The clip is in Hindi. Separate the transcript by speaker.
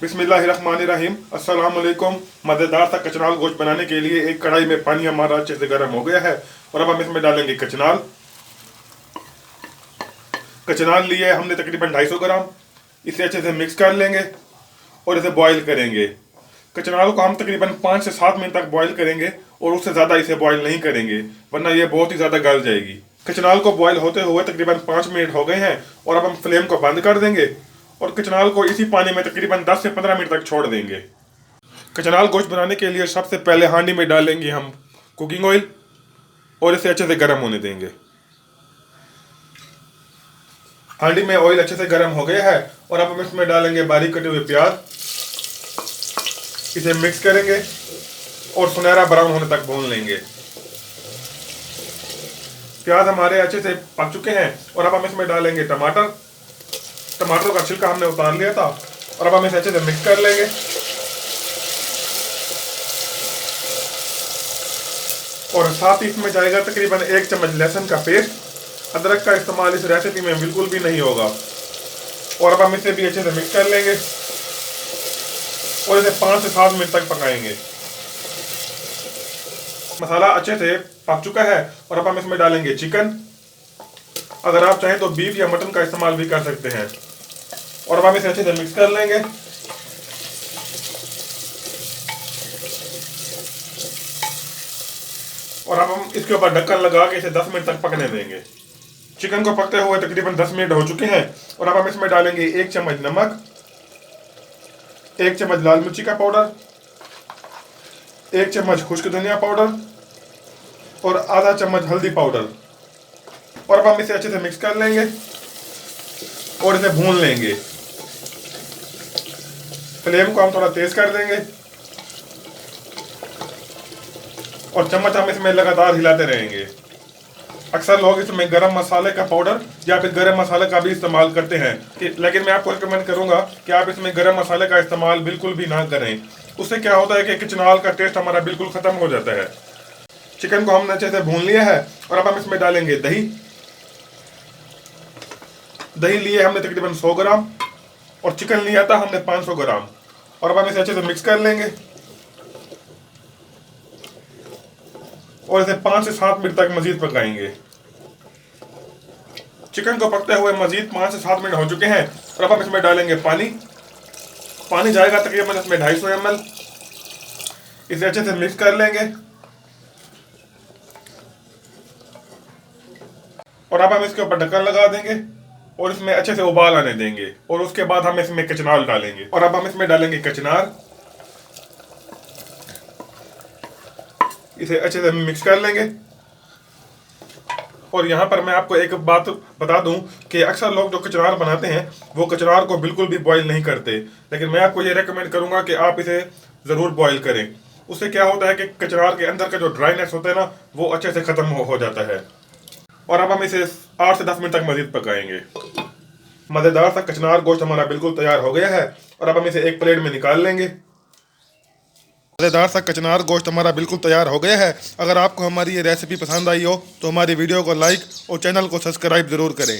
Speaker 1: बिस्मिल्लाहिर्रहमानिर्रहीम। अस्सलाम वालेकुम। मज़ेदार सा कचनाल गोश्त बनाने के लिए एक कढ़ाई में पानी हमारा अच्छे से गर्म हो गया है और अब हम इसमें डालेंगे कचनाल। कचनाल लिए हमने तकरीबन 250 ग्राम। इसे अच्छे से मिक्स कर लेंगे और इसे बॉईल करेंगे। कचनाल को हम तकरीबन 5 से 7 मिनट तक बॉईल करेंगे और उससे ज़्यादा इसे बॉईल नहीं करेंगे, वरना ये बहुत ही ज़्यादा गल जाएगी। कचनाल को बॉईल होते हुए तकरीबन 5 मिनट हो गए हैं और अब हम फ्लेम को बंद कर देंगे और कचनाल को इसी पानी में तकरीबन 10 से 15 मिनट तक छोड़ देंगे। कचनाल गोश्त बनाने के लिए सबसे पहले हांडी में डालेंगे हम कुकिंग ऑयल और इसे अच्छे से गर्म होने देंगे। हांडी में ऑयल अच्छे से गर्म हो गया है और अब हम इसमें डालेंगे बारीक कटे हुए प्याज। इसे मिक्स करेंगे और सुनहरा ब्राउन होने तक भून लेंगे। प्याज हमारे अच्छे से पक चुके हैं और अब हम इसमें डालेंगे टमाटर। टमाटर का छिलका हमने उतार लिया था और अब हम इसे अच्छे से मिक्स कर लेंगे। और साथ ही इसमें जाएगा तकरीबन 1 चम्मच लहसुन का पेस्ट। अदरक का इस्तेमाल इस रेसिपी में बिल्कुल भी नहीं होगा। और अब हम इसे भी अच्छे से मिक्स कर लेंगे और इसे 5 से 7 मिनट तक पकाएंगे। मसाला अच्छे से पक चुका है और अब हम इसमें डालेंगे चिकन। अगर आप चाहें तो बीफ या मटन का इस्तेमाल भी कर सकते हैं। और अब हम इसे अच्छे से मिक्स कर लेंगे। और अब हम इसके ऊपर ढक्कन लगा के इसे 10 मिनट तक पकने देंगे। चिकन को पकते हुए तकरीबन 10 मिनट हो चुके हैं और अब हम इसमें डालेंगे 1 चम्मच नमक, 1 चम्मच लाल मिर्ची का पाउडर, 1 चम्मच खुश्क धनिया पाउडर और आधा चम्मच हल्दी पाउडर। और अब हम इसे अच्छे से मिक्स कर लेंगे और इसे भून लेंगे। फ्लेम को हम थोड़ा तेज कर देंगे और चम्मच हम इसमें लगातार हिलाते रहेंगे। अक्सर लोग इसमें गरम मसाले का पाउडर या फिर गरम मसाले का भी इस्तेमाल करते हैं, लेकिन मैं आपको रिकमेंड करूंगा कि आप इसमें गरम मसाले का इस्तेमाल बिल्कुल भी ना करें। उससे क्या होता है कि कचनाल का टेस्ट हमारा बिल्कुल खत्म हो जाता है। चिकन को हमने अच्छे से भून लिया है और अब हम इसमें डालेंगे दही। दही लिए हमने तकरीबन 100 ग्राम और चिकन लिया था हमने 500 ग्राम। और अब हम इसे अच्छे से मिक्स कर लेंगे और इसे 5 से 7 मिनट तक मजीद पकाएंगे। चिकन को पकते हुए मजीद 5 से 7 मिनट हो चुके हैं और अब हम इसमें डालेंगे पानी। पानी जाएगा तकरीबन इसमें 250 ml। इसे अच्छे से मिक्स कर लेंगे और अब हम इसके ऊपर ढक्कन लगा देंगे और इसमें अच्छे से उबाल आने देंगे और उसके बाद हम इसमें कचनाल डालेंगे। और अब हम इसमें डालेंगे कचनार। इसे अच्छे से मिक्स कर लेंगे। और यहाँ पर मैं आपको एक बात बता दूं कि अक्सर लोग जो कचनार बनाते हैं वो कचनार को बिल्कुल भी बॉईल नहीं करते, लेकिन मैं आपको ये रेकमेंड करूंगा कि आप इसे ज़रूर बॉईल करें। उससे क्या होता है कि कचनार के अंदर का जो ड्राइनेस होता है ना, वो अच्छे से ख़त्म हो जाता है। और अब हम इसे 8 से 10 मिनट तक मज़ीद पकाएंगे। मज़ेदार सा कचनार गोश्त हमारा बिल्कुल तैयार हो गया है और अब हम इसे एक प्लेट में निकाल लेंगे। मज़ेदार सा कचनार गोश्त हमारा बिल्कुल तैयार हो गया है। अगर आपको हमारी ये रेसिपी पसंद आई हो तो हमारी वीडियो को लाइक और चैनल को सब्सक्राइब ज़रूर करें।